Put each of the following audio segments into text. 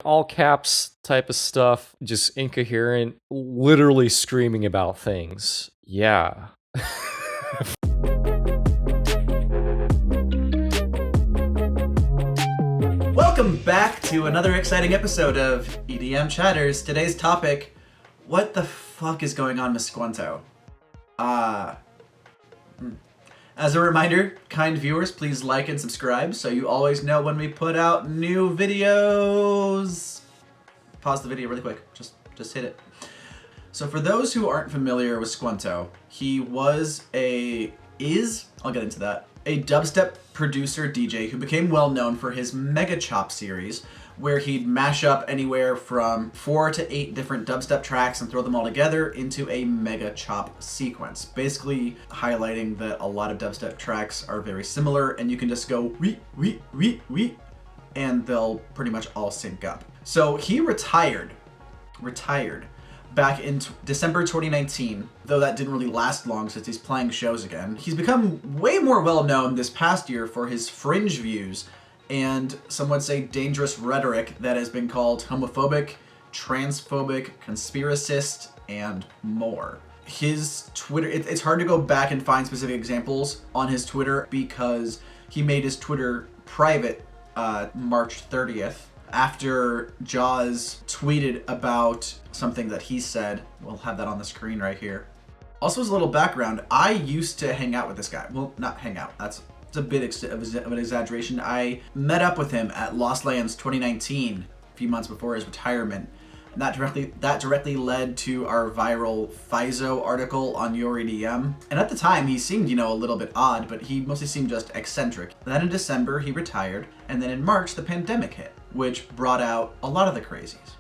all caps type of stuff, just incoherent, literally screaming about things. Yeah. Welcome back to another exciting episode of EDM Chatters. Today's topic, what the fuck is going on with Squanto? As a reminder, kind viewers, please like and subscribe so you always know when we put out new videos. Pause the video really quick, just hit it. So for those who aren't familiar with Squanto, he I'll get into that, a dubstep producer DJ who became well known for his Mega Chop series, where he'd mash up anywhere from 4 to 8 different dubstep tracks and throw them all together into a Mega Chop sequence, basically highlighting that a lot of dubstep tracks are very similar and you can just go wee, wee, wee, wee, and they'll pretty much all sync up. So he retired back in December 2019, though that didn't really last long since he's playing shows again. He's become way more well known this past year for his fringe views and some would say dangerous rhetoric that has been called homophobic, transphobic, conspiracist, and more. His Twitter, it's hard to go back and find specific examples on his Twitter because he made his Twitter private March 30th. After Jaws tweeted about something that he said. We'll have that on the screen right here. Also, as a little background, I used to hang out with this guy. Well, not hang out. It's a bit of an exaggeration. I met up with him at Lost Lands 2019, a few months before his retirement. And that directly led to our viral FISO article on Your EDM. And at the time, he seemed, a little bit odd, but he mostly seemed just eccentric. Then in December, he retired. And then in March, the pandemic hit, which brought out a lot of the crazies.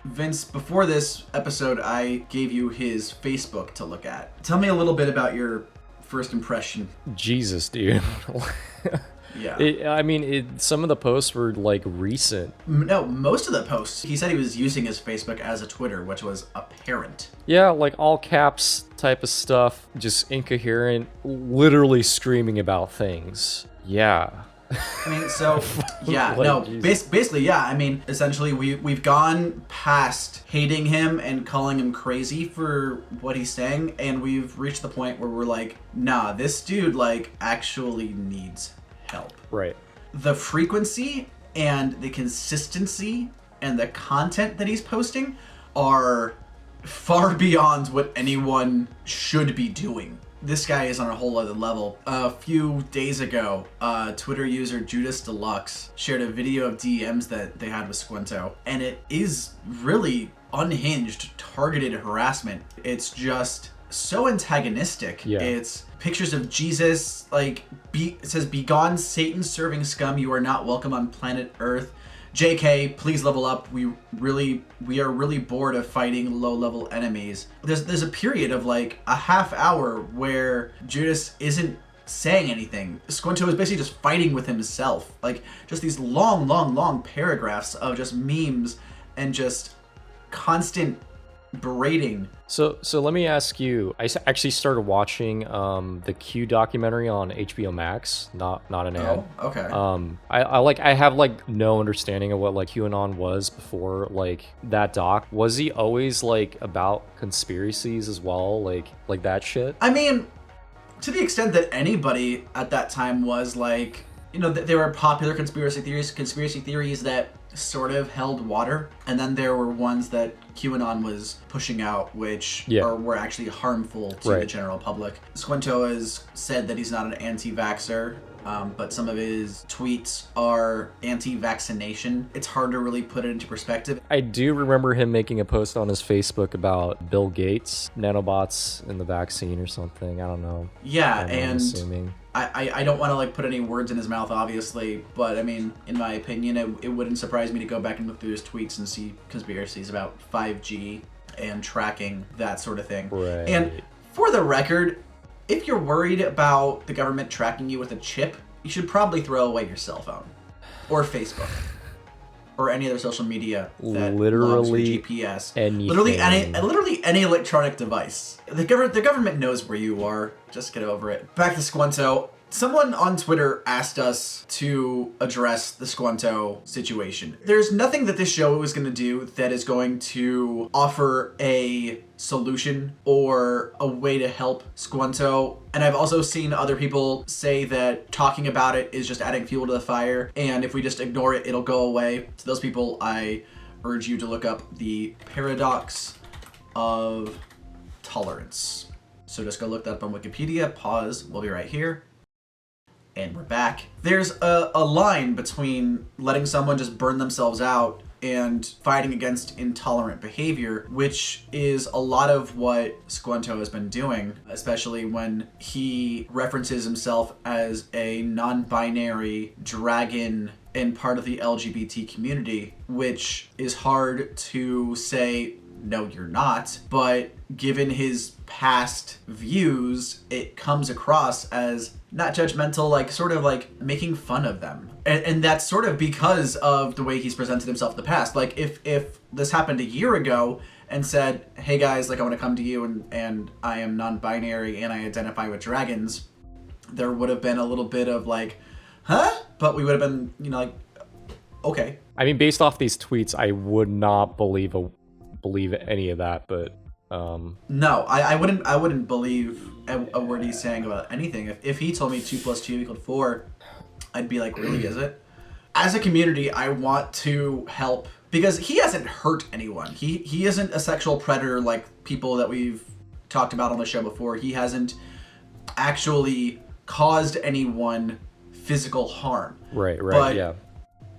Vince, before this episode, I gave you his Facebook to look at. Tell me a little bit about your first impression. Jesus, dude. Yeah. Some of the posts were recent. No, most of the posts. He said he was using his Facebook as a Twitter, which was apparent. Yeah, all caps type of stuff, just incoherent, literally screaming about things. Yeah. Basically, essentially we've gone past hating him and calling him crazy for what he's saying, and we've reached the point where we're like, nah, this dude, actually needs help. Right. The frequency and the consistency and the content that he's posting are far beyond what anyone should be doing. This guy is on a whole other level. A few days ago, Twitter user Judas Deluxe shared a video of DMs that they had with Squanto, and it is really unhinged, targeted harassment. It's just so antagonistic. Yeah. It's pictures of Jesus, it says, "Begone Satan serving scum, you are not welcome on planet Earth. JK, please level up. We are really bored of fighting low-level enemies." There's a period of a half hour where Judas isn't saying anything. Squanto is basically just fighting with himself. Just these long paragraphs of just memes and just constant berating. So let me ask you. I actually started watching the Q documentary on HBO Max. Not an ad. Oh, okay. I have no understanding of what QAnon was before that doc. Was he always about conspiracies as well, like that shit? I mean, to the extent that anybody at that time was there were popular conspiracy theories that sort of held water, and then there were ones that QAnon was pushing out, which were actually harmful to the general public. Squanto has said that he's not an anti-vaxxer, but some of his tweets are anti-vaccination. It's hard to really put it into perspective. I do remember him making a post on his Facebook about Bill Gates, nanobots in the vaccine or something. I don't know. Yeah, I'm assuming. I don't want to put any words in his mouth, obviously, but in my opinion, it wouldn't surprise me to go back and look through his tweets and see conspiracies about 5G and tracking, that sort of thing. Right. And for the record, if you're worried about the government tracking you with a chip, you should probably throw away your cell phone or Facebook or any other social media that logs your GPS. Anything. Literally any electronic device. The government knows where you are. Just get over it. Back to Squanto. Someone on Twitter asked us to address the Squanto situation. There's nothing that this show is going to do that is going to offer a solution or a way to help Squanto. And I've also seen other people say that talking about it is just adding fuel to the fire, and if we just ignore it, it'll go away. To those people, I urge you to look up the paradox of tolerance. So just go look that up on Wikipedia, pause, we'll be right here. And we're back. There's a line between letting someone just burn themselves out and fighting against intolerant behavior, which is a lot of what Squanto has been doing, especially when he references himself as a non-binary dragon and part of the LGBT community, which is hard to say, no, you're not, but given his past views, it comes across as not judgmental, like sort of like making fun of them. And that's sort of because of the way he's presented himself in the past. Like if this happened a year ago and said, hey guys, like I want to come to you and I am non-binary and I identify with dragons, there would have been a little bit of like, huh? But we would have been, you know, like, okay. I mean, based off these tweets, I would not believe any of that, but no, I wouldn't believe a word he's saying about anything. If he told me 2 + 2 = 4, I'd be like, really, is it? As a community, I want to help because he hasn't hurt anyone. He isn't a sexual predator like people that we've talked about on the show before. He hasn't actually caused anyone physical harm. Right, but yeah.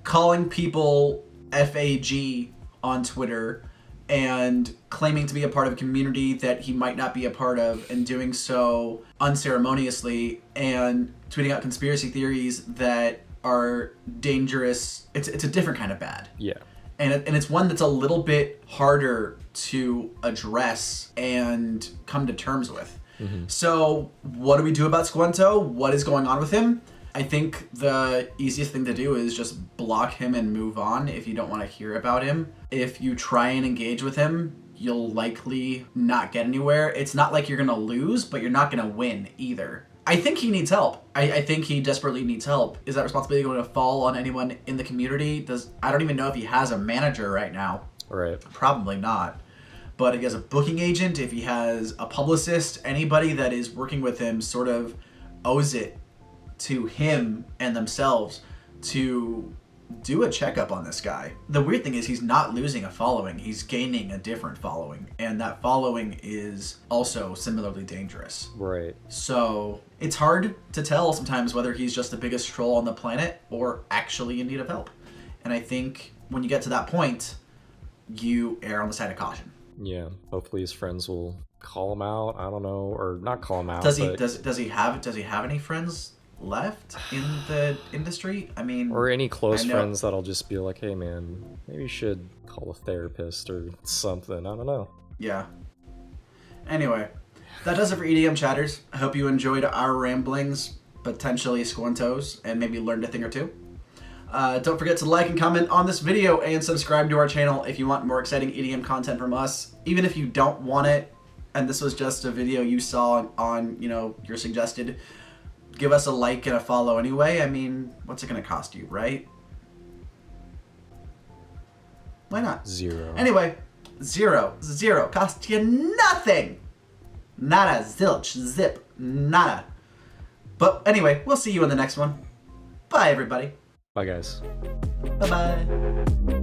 Calling people FAG on Twitter and claiming to be a part of a community that he might not be a part of, and doing so unceremoniously, and tweeting out conspiracy theories that are dangerous. It's a different kind of bad. Yeah. And it's one that's a little bit harder to address and come to terms with. Mm-hmm. So what do we do about Squanto? What is going on with him? I think the easiest thing to do is just block him and move on if you don't want to hear about him. If you try and engage with him, you'll likely not get anywhere. It's not like you're going to lose, but you're not going to win either. I think he needs help. I think he desperately needs help. Is that responsibility going to fall on anyone in the community? I don't even know if he has a manager right now. Right. Probably not. But if he has a booking agent, if he has a publicist, anybody that is working with him sort of owes it to him and themselves to do a checkup on this guy. The weird thing is he's not losing a following, he's gaining a different following, and that following is also similarly dangerous. Right. So it's hard to tell sometimes whether he's just the biggest troll on the planet or actually in need of help. And I think when you get to that point, you err on the side of caution. Yeah, hopefully his friends will call him out. I don't know, or not call him out. Does he have any friends left in the industry? I mean, or any close friends that'll just be like, hey man, maybe you should call a therapist or something. I don't know. Yeah. Anyway, that does it for EDM Chatters. I hope you enjoyed our ramblings, potentially Squantos, and maybe learned a thing or two. Don't forget to like and comment on this video and subscribe to our channel if you want more exciting EDM content from us. Even if you don't want it, and this was just a video you saw on your suggested, give us a like and a follow anyway. I mean, what's it going to cost you, right? Why not? Zero. Anyway, zero. Cost you nothing. Nada, zilch, zip, nada. But anyway, we'll see you in the next one. Bye, everybody. Bye, guys. Bye-bye.